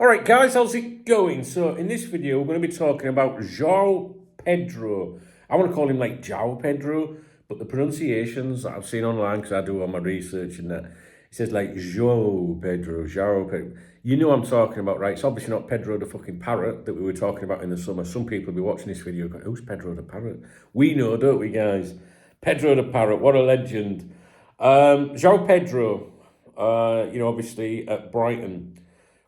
All right, guys, how's it going? So in this video, we're going to be talking about João Pedro. I want to call him like João Pedro, but the pronunciations that I've seen online, because I do all my research and that, it says like João Pedro, João Pedro. You know what I'm talking about, right? It's obviously not Pedro the fucking parrot that we were talking about in the summer. Some people will be watching this video going, who's Pedro the parrot? We know, don't we, guys? Pedro the parrot, what a legend. João Pedro, obviously at Brighton,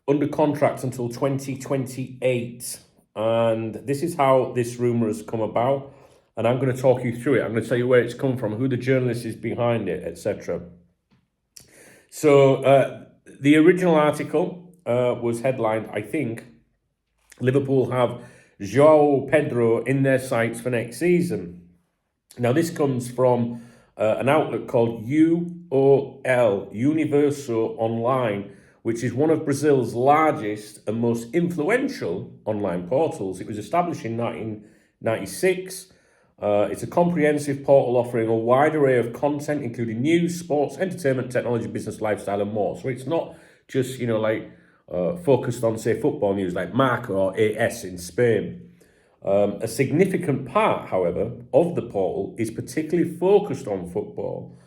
under contract until 2028. And this is how this rumour has come about. And I'm going to talk you through it. I'm going to tell you where it's come from, who the journalist is behind it, etc. So the original article was headlined, I think, Liverpool have João Pedro in their sights for next season. Now, this comes from an outlet called UOL, Universo Online, which is one of Brazil's largest and most influential online portals. It was established in 1996. It's a comprehensive portal offering a wide array of content, including news, sports, entertainment, technology, business, lifestyle, and more. So it's not just, focused on, say, football news like Marca or AS in Spain. A significant part, however, of the portal is particularly focused on football,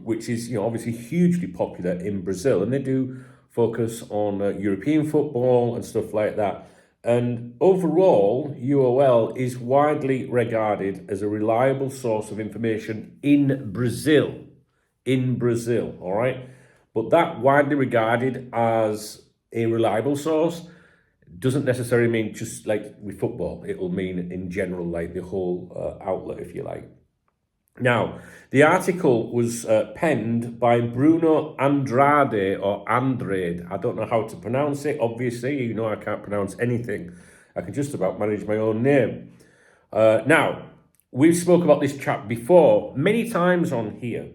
which is, obviously hugely popular in Brazil. And they do focus on European football and stuff like that. And overall, UOL is widely regarded as a reliable source of information in Brazil. All right? But that widely regarded as a reliable source doesn't necessarily mean just like with football. It'll mean in general, like the whole outlet, if you like. Now, the article was penned by Bruno Andrade or Andrade. I don't know how to pronounce it. Obviously, I can't pronounce anything. I can just about manage my own name. Now, we've spoke about this chap before, many times on here.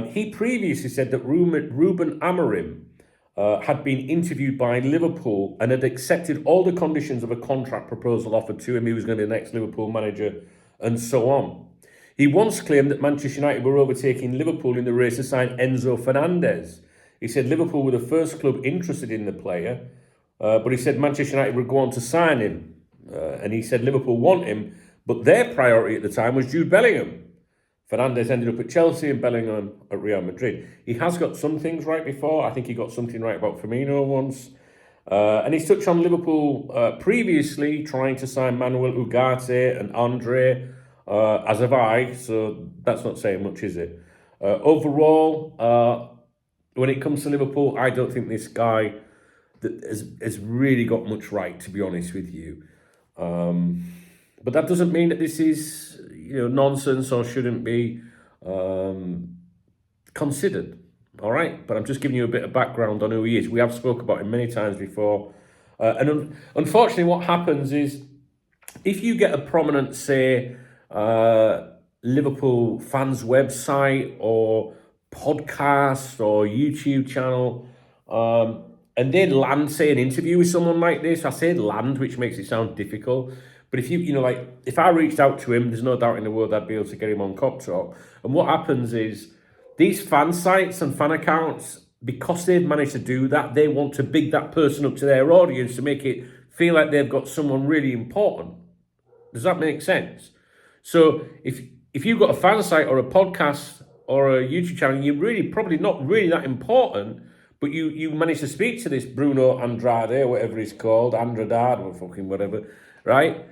He previously said that Ruben Amorim had been interviewed by Liverpool and had accepted all the conditions of a contract proposal offered to him. He was going to be the next Liverpool manager and so on. He once claimed that Manchester United were overtaking Liverpool in the race to sign Enzo Fernandez. He said Liverpool were the first club interested in the player, but he said Manchester United would go on to sign him. And he said Liverpool want him, but their priority at the time was Jude Bellingham. Fernandez ended up at Chelsea and Bellingham at Real Madrid. He has got some things right before. I think he got something right about Firmino once. And he's touched on Liverpool previously, trying to sign Manuel Ugarte and Andre, as have I, so that's not saying much, is it? Overall, when it comes to Liverpool, I don't think this guy has really got much right, to be honest with you. But that doesn't mean that this is, nonsense or shouldn't be considered, all right? But I'm just giving you a bit of background on who he is. We have spoke about him many times before. And unfortunately, what happens is if you get a prominent, say, Liverpool fans website or podcast or YouTube channel, and they'd land, say, an interview with someone like this. I say land, which makes it sound difficult. But if if I reached out to him, there's no doubt in the world I'd be able to get him on Cop Talk. And what happens is these fan sites and fan accounts, because they've managed to do that, they want to big that person up to their audience to make it feel like they've got someone really important. Does that make sense? So if you've got a fan site or a podcast or a YouTube channel, you're really probably not really that important, but you manage to speak to this Bruno Andrade or whatever he's called, Andrade or fucking whatever, right?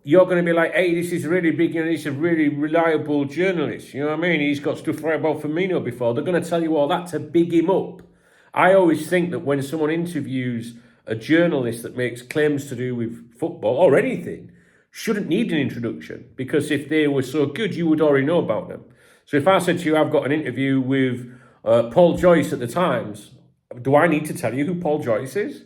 You're going to be like, hey, this is really big, he's a really reliable journalist, you know what I mean? He's got stuff right about Firmino before. They're going to tell you all that to big him up. I always think that when someone interviews a journalist that makes claims to do with football or anything, shouldn't need an introduction, because if they were so good, you would already know about them. So if I said to you, I've got an interview with Paul Joyce at the Times, do I need to tell you who Paul Joyce is?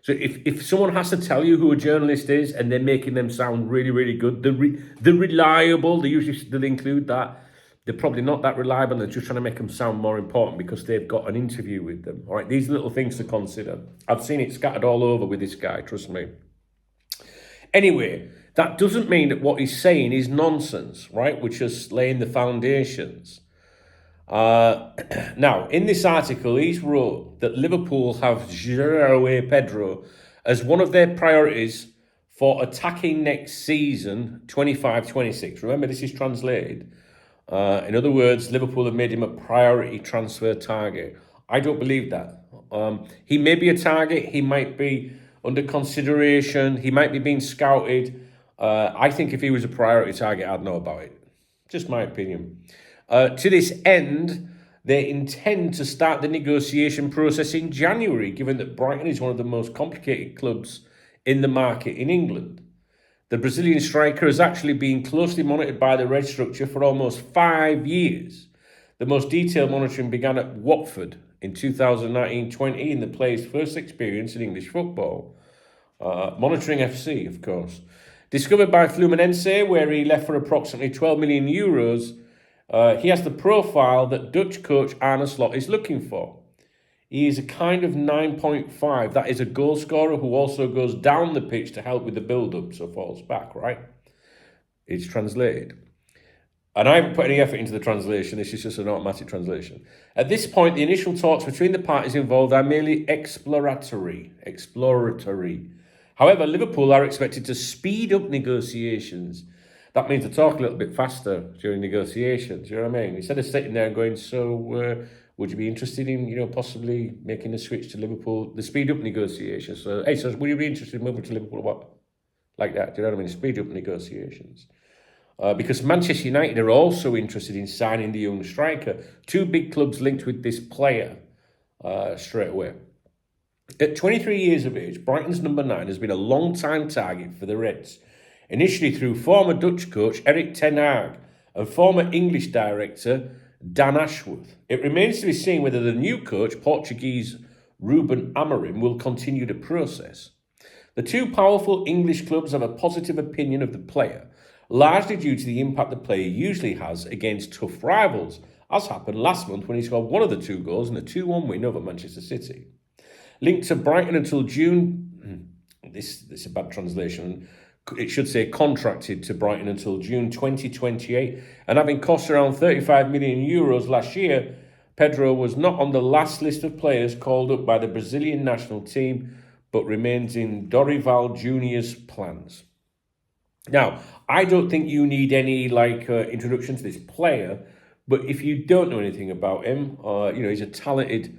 So if someone has to tell you who a journalist is and they're making them sound really, really good, the reliable, they'll include that. They're probably not that reliable. They're just trying to make them sound more important because they've got an interview with them. All right, these little things to consider. I've seen it scattered all over with this guy, trust me. Anyway, that doesn't mean that what he's saying is nonsense, right? Which is laying the foundations. Now, in this article, he's wrote that Liverpool have João Pedro as one of their priorities for attacking next season, 25-26. Remember, this is translated. In other words, Liverpool have made him a priority transfer target. I don't believe that. He may be a target. He might be under consideration. He might be being scouted. I think if he was a priority target, I'd know about it. Just my opinion. To this end, they intend to start the negotiation process in January, given that Brighton is one of the most complicated clubs in the market in England. The Brazilian striker has actually been closely monitored by the red structure for almost 5 years. The most detailed monitoring began at Watford in 2019-20 in the player's first experience in English football. Monitoring FC, of course. Discovered by Fluminense, where he left for approximately 12 million euros, he has the profile that Dutch coach Arne Slot is looking for. He is a kind of 9.5. That is a goal scorer who also goes down the pitch to help with the build-up, so falls back, right? It's translated. And I haven't put any effort into the translation. This is just an automatic translation. At this point, the initial talks between the parties involved are merely exploratory. However, Liverpool are expected to speed up negotiations. That means to talk a little bit faster during negotiations. You know what I mean? Instead of sitting there and going, would you be interested in, possibly making a switch to Liverpool? The speed up negotiations. So, hey, so would you be interested in moving to Liverpool? What? Like that. Do you know what I mean? Speed up negotiations. Because Manchester United are also interested in signing the young striker. Two big clubs linked with this player straight away. At 23 years of age, Brighton's number 9 has been a long-time target for the Reds. Initially through former Dutch coach Erik ten Hag and former English director Dan Ashworth. It remains to be seen whether the new coach, Portuguese Ruben Amorim, will continue the process. The two powerful English clubs have a positive opinion of the player, largely due to the impact the player usually has against tough rivals, as happened last month when he scored one of the 2 goals in a 2-1 win over Manchester City. Linked to Brighton until June, this is a bad translation, it should say contracted to Brighton until June 2028, and having cost around 35 million euros last year, Pedro was not on the last list of players called up by the Brazilian national team, but remains in Dorival Junior's plans. Now, I don't think you need any introduction to this player, but if you don't know anything about him, he's a talented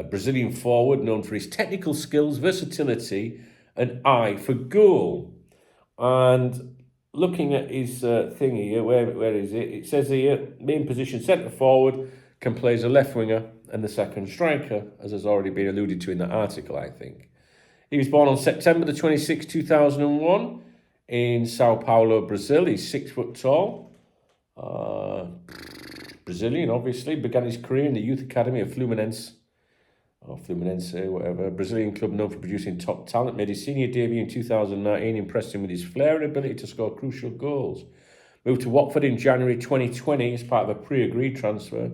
Brazilian forward known for his technical skills, versatility, and eye for goal. And looking at his thing here, where is it? It says here, main position centre forward, can play as a left winger and the second striker, as has already been alluded to in that article, I think. He was born on September the 26th, 2001 in Sao Paulo, Brazil. He's 6 foot tall. Brazilian, obviously. Began his career in the youth academy of Fluminense, whatever. Brazilian club known for producing top talent. Made his senior debut in 2019, impressed him with his flair and ability to score crucial goals. Moved to Watford in January 2020 as part of a pre-agreed transfer.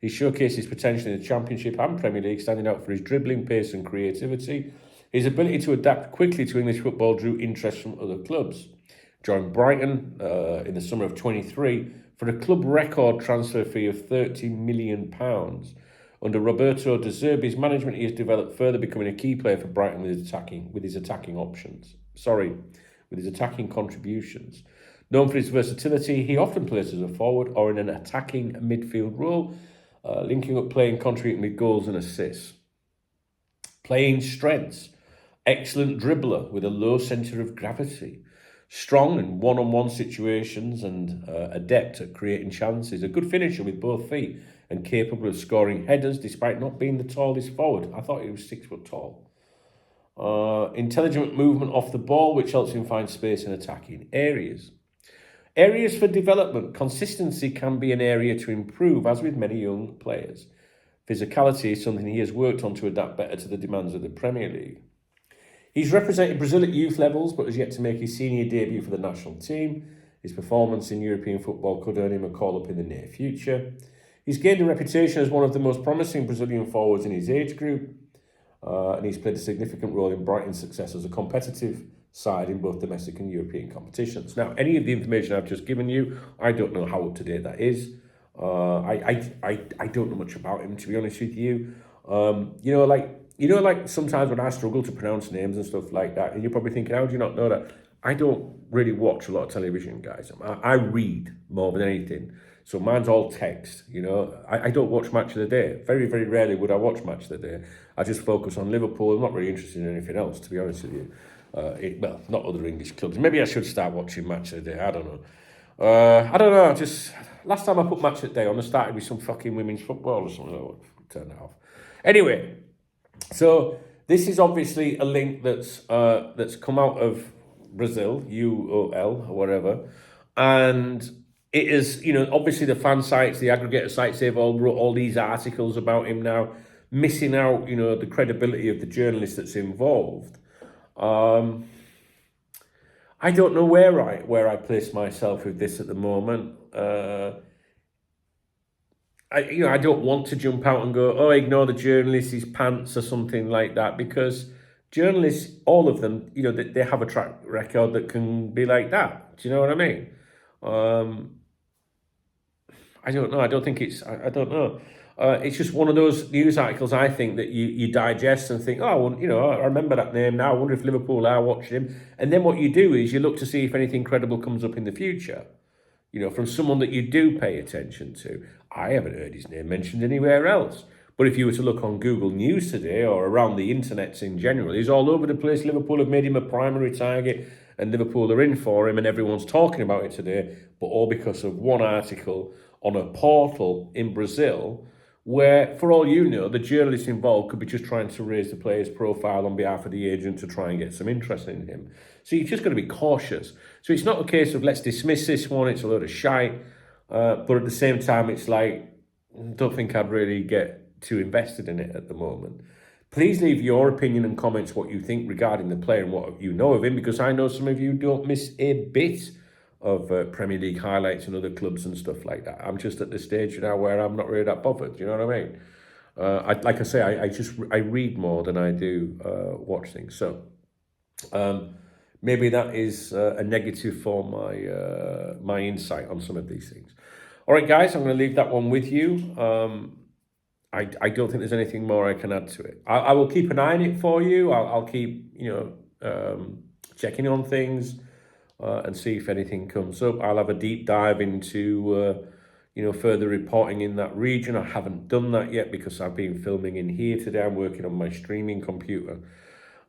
He showcased his potential in the Championship and Premier League, standing out for his dribbling, pace and creativity. His ability to adapt quickly to English football drew interest from other clubs. Joined Brighton in the summer of 23 for a club record transfer fee of £30 million. Under Roberto De Zerbi's management, he has developed further, becoming a key player for Brighton with his attacking contributions. Known for his versatility, he often plays as a forward or in an attacking midfield role, linking up play and contributing with goals and assists. Playing strengths: excellent dribbler with a low centre of gravity, strong in one-on-one situations and adept at creating chances, a good finisher with both feet and capable of scoring headers despite not being the tallest forward. I thought he was 6 foot tall. Intelligent movement off the ball, which helps him find space in attacking areas. Areas for development. Consistency can be an area to improve, as with many young players. Physicality is something he has worked on to adapt better to the demands of the Premier League. He's represented Brazil at youth levels, but has yet to make his senior debut for the national team. His performance in European football could earn him a call-up in the near future. He's gained a reputation as one of the most promising Brazilian forwards in his age group, and he's played a significant role in Brighton's success as a competitive side in both domestic and European competitions. Now, any of the information I've just given you, I don't know how up-to-date that is. I don't know much about him, to be honest with you. Like sometimes when I struggle to pronounce names and stuff like that, and you're probably thinking, how do you not know that? I don't really watch a lot of television, guys. I read more than anything. So mine's all text, I don't watch Match of the Day. Very, very rarely would I watch Match of the Day. I just focus on Liverpool. I'm not really interested in anything else, to be honest with you. Well, not other English clubs. Maybe I should start watching Match of the Day. I don't know. I don't know. Just last time I put Match of the Day on, I started with some fucking women's football or something. Oh, turn that off. Anyway, so this is obviously a link that's come out of Brazil, UOL or whatever, and it is, obviously the fan sites, the aggregator sites, they've all wrote all these articles about him now, missing out, the credibility of the journalist that's involved. I don't know where I place myself with this at the moment. I don't want to jump out and go, oh, ignore the journalist, his pants or something like that, because journalists, all of them, they have a track record that can be like that. Do you know what I mean? I don't know. I don't think it's. I don't know. It's just one of those news articles, I think, that you digest and think, oh, well, I remember that name now. I wonder if Liverpool are watching him. And then what you do is you look to see if anything credible comes up in the future, from someone that you do pay attention to. I haven't heard his name mentioned anywhere else. But if you were to look on Google News today or around the internet in general, he's all over the place. Liverpool have made him a primary target and Liverpool are in for him and everyone's talking about it today, but all because of one article on a portal in Brazil where, for all you know, the journalist involved could be just trying to raise the player's profile on behalf of the agent to try and get some interest in him. So you've just got to be cautious. So it's not a case of let's dismiss this one, it's a load of shite, but at the same time, it's like, I don't think I'd really get too invested in it at the moment. Please leave your opinion and comments what you think regarding the player and what you know of him, because I know some of you don't miss a bit of Premier League highlights and other clubs and stuff like that. I'm just at the stage now where I'm not really that bothered. You know what I mean? I read more than I do watch things. So maybe that is a negative for my insight on some of these things. All right, guys, I'm going to leave that one with you. I don't think there's anything more I can add to it. I will keep an eye on it for you. I'll keep checking on things. And see if anything comes up. I'll have a deep dive into, further reporting in that region. I haven't done that yet because I've been filming in here today. I'm working on my streaming computer,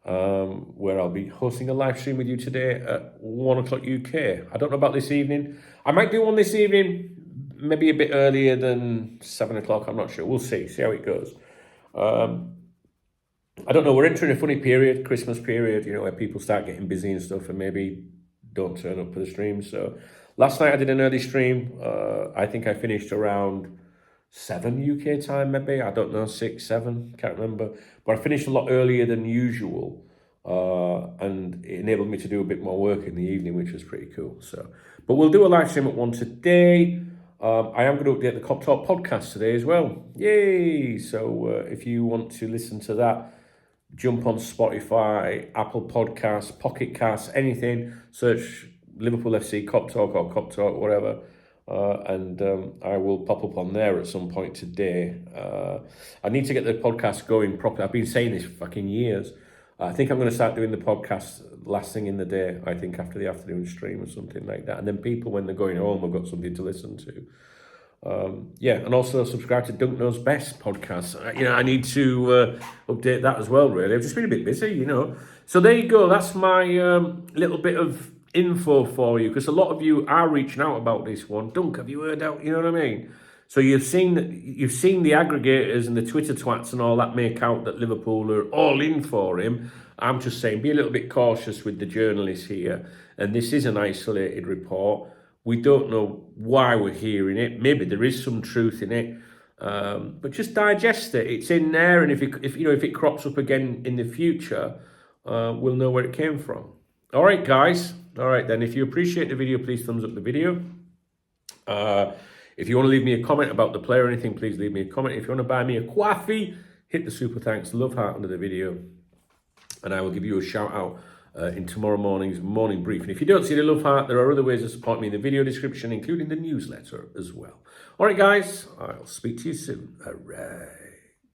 where I'll be hosting a live stream with you today at 1 o'clock UK. I don't know about this evening. I might do one this evening, maybe a bit earlier than 7 o'clock. I'm not sure. We'll see how it goes. I don't know. We're entering a funny period, Christmas period, where people start getting busy and stuff and maybe don't turn up for the stream. So last night I did an early stream. I think I finished around 7 UK time, maybe. I don't know, 6, 7, can't remember. But I finished a lot earlier than usual. And it enabled me to do a bit more work in the evening, which was pretty cool. So, but we'll do a live stream at 1 today. I am going to update the Cop Talk podcast today as well. Yay! So if you want to listen to that, jump on Spotify, Apple Podcasts, Pocket Casts, anything. Search Liverpool FC Cop Talk or Cop Talk, whatever. And I will pop up on there at some point today. I need to get the podcast going properly. I've been saying this for fucking years. I think I'm going to start doing the podcast last thing in the day, I think after the afternoon stream or something like that. And then people, when they're going home, have got something to listen to. And also subscribe to Dunk Knows Best podcast. I need to update that as well, really. I've just been a bit busy, So there you go. That's my little bit of info for you, because a lot of you are reaching out about this one. Dunk, have you heard out? You know what I mean? So you've seen the aggregators and the Twitter twats and all that make out that Liverpool are all in for him. I'm just saying, be a little bit cautious with the journalists here. And this is an isolated report. We don't know why we're hearing it. Maybe there is some truth in it, but just digest it. It's in there, and if it crops up again in the future, we'll know where it came from. All right, guys. All right then. If you appreciate the video, please thumbs up the video. If you want to leave me a comment about the player or anything, please leave me a comment. If you want to buy me a coffee, hit the super thanks love heart under the video, and I will give you a shout out in tomorrow morning's morning brief. And if you don't see the love heart, there are other ways to support me in the video description, including the newsletter as well. All right, guys, I'll speak to you soon. All right.